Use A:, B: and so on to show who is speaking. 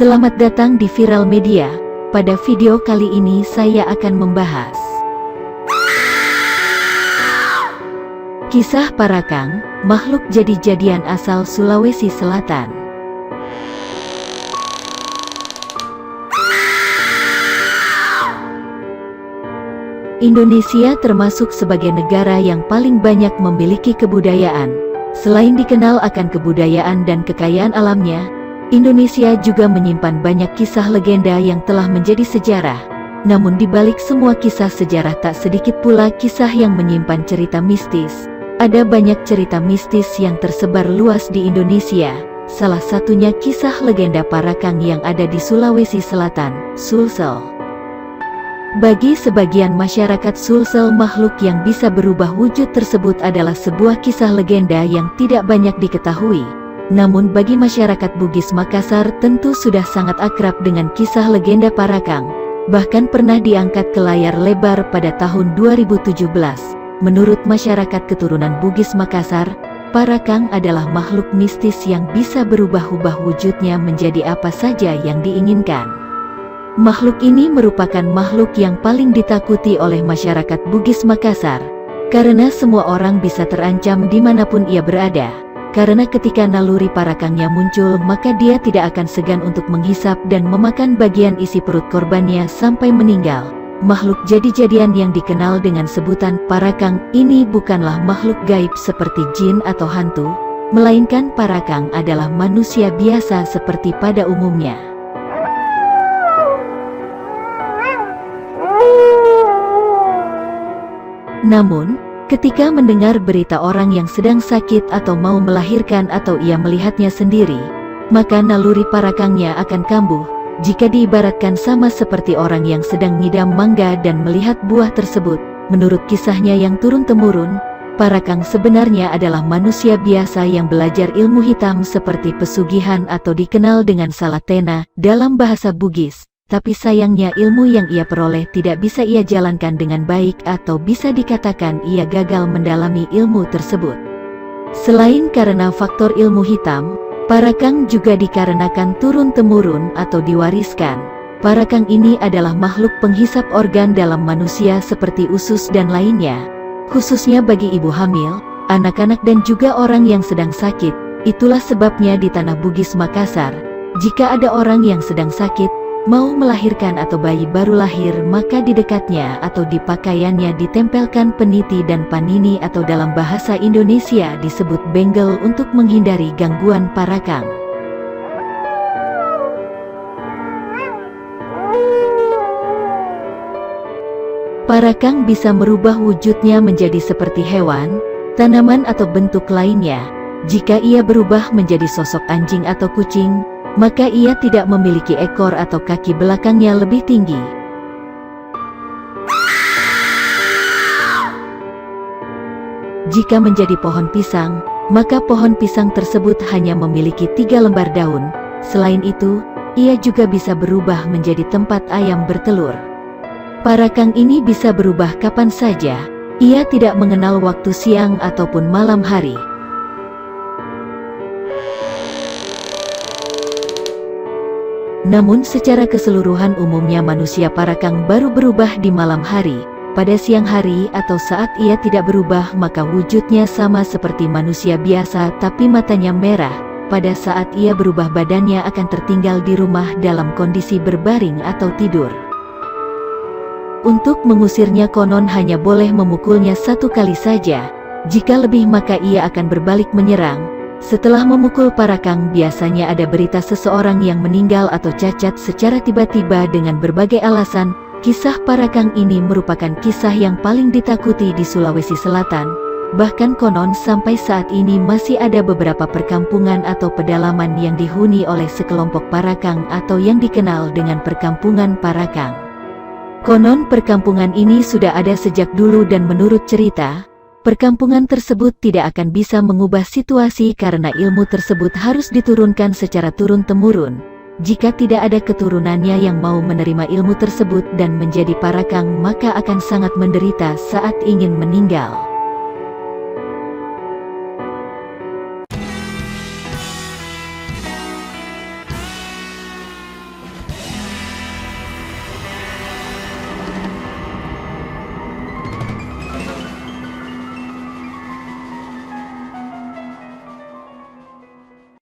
A: Selamat datang di Viral Media. Pada video kali ini saya akan membahas kisah Parakang, makhluk jadi-jadian asal Sulawesi Selatan. Indonesia termasuk sebagai negara yang paling banyak memiliki kebudayaan. Selain dikenal akan kebudayaan dan kekayaan alamnya, Indonesia juga menyimpan banyak kisah legenda yang telah menjadi sejarah. Namun di balik semua kisah sejarah tak sedikit pula kisah yang menyimpan cerita mistis. Ada banyak cerita mistis yang tersebar luas di Indonesia. Salah satunya kisah legenda Parakang yang ada di Sulawesi Selatan, Sulsel. Bagi sebagian masyarakat Sulsel, makhluk yang bisa berubah wujud tersebut adalah sebuah kisah legenda yang tidak banyak diketahui. Namun bagi masyarakat Bugis Makassar tentu sudah sangat akrab dengan kisah legenda Parakang. Bahkan pernah diangkat ke layar lebar pada tahun 2017. Menurut masyarakat keturunan Bugis Makassar, Parakang adalah makhluk mistis yang bisa berubah-ubah wujudnya menjadi apa saja yang diinginkan. Makhluk ini merupakan makhluk yang paling ditakuti oleh masyarakat Bugis Makassar, karena semua orang bisa terancam dimanapun ia berada. Karena ketika naluri Parakangnya muncul, maka dia tidak akan segan untuk menghisap dan memakan bagian isi perut korbannya sampai meninggal. Makhluk jadi-jadian yang dikenal dengan sebutan Parakang ini bukanlah makhluk gaib seperti jin atau hantu, melainkan Parakang adalah manusia biasa seperti pada umumnya. Namun, ketika mendengar berita orang yang sedang sakit atau mau melahirkan atau ia melihatnya sendiri, maka naluri Parakangnya akan kambuh. Jika diibaratkan sama seperti orang yang sedang ngidam mangga dan melihat buah tersebut, menurut kisahnya yang turun-temurun, Parakang sebenarnya adalah manusia biasa yang belajar ilmu hitam seperti pesugihan atau dikenal dengan salatena dalam bahasa Bugis. Tapi sayangnya ilmu yang ia peroleh tidak bisa ia jalankan dengan baik atau bisa dikatakan ia gagal mendalami ilmu tersebut. Selain karena faktor ilmu hitam, Parakang juga dikarenakan turun-temurun atau diwariskan. Parakang ini adalah makhluk penghisap organ dalam manusia seperti usus dan lainnya, khususnya bagi ibu hamil, anak-anak dan juga orang yang sedang sakit. Itulah sebabnya di tanah Bugis Makassar, jika ada orang yang sedang sakit, mau melahirkan atau bayi baru lahir, maka di dekatnya atau di pakaiannya ditempelkan peniti dan panini atau dalam bahasa Indonesia disebut benggel untuk menghindari gangguan Parakang. Parakang bisa merubah wujudnya menjadi seperti hewan, tanaman atau bentuk lainnya. Jika ia berubah menjadi sosok anjing atau kucing, maka ia tidak memiliki ekor atau kaki belakangnya lebih tinggi. Jika menjadi pohon pisang, maka pohon pisang tersebut hanya memiliki 3 lembar daun. Selain itu, ia juga bisa berubah menjadi tempat ayam bertelur. Parakang ini bisa berubah kapan saja. Ia tidak mengenal waktu siang ataupun malam hari. Namun secara keseluruhan umumnya manusia Parakang baru berubah di malam hari. Pada siang hari atau saat ia tidak berubah, maka wujudnya sama seperti manusia biasa tapi matanya merah. Pada saat ia berubah, badannya akan tertinggal di rumah dalam kondisi berbaring atau tidur. Untuk mengusirnya konon hanya boleh memukulnya 1 kali saja. Jika lebih maka ia akan berbalik menyerang. Setelah memukul Parakang, biasanya ada berita seseorang yang meninggal atau cacat secara tiba-tiba dengan berbagai alasan. Kisah Parakang ini merupakan kisah yang paling ditakuti di Sulawesi Selatan. Bahkan konon sampai saat ini masih ada beberapa perkampungan atau pedalaman yang dihuni oleh sekelompok Parakang atau yang dikenal dengan perkampungan Parakang. Konon perkampungan ini sudah ada sejak dulu dan menurut cerita, perkampungan tersebut tidak akan bisa mengubah situasi karena ilmu tersebut harus diturunkan secara turun-temurun. Jika tidak ada keturunannya yang mau menerima ilmu tersebut dan menjadi Parakang, maka akan sangat menderita saat ingin meninggal.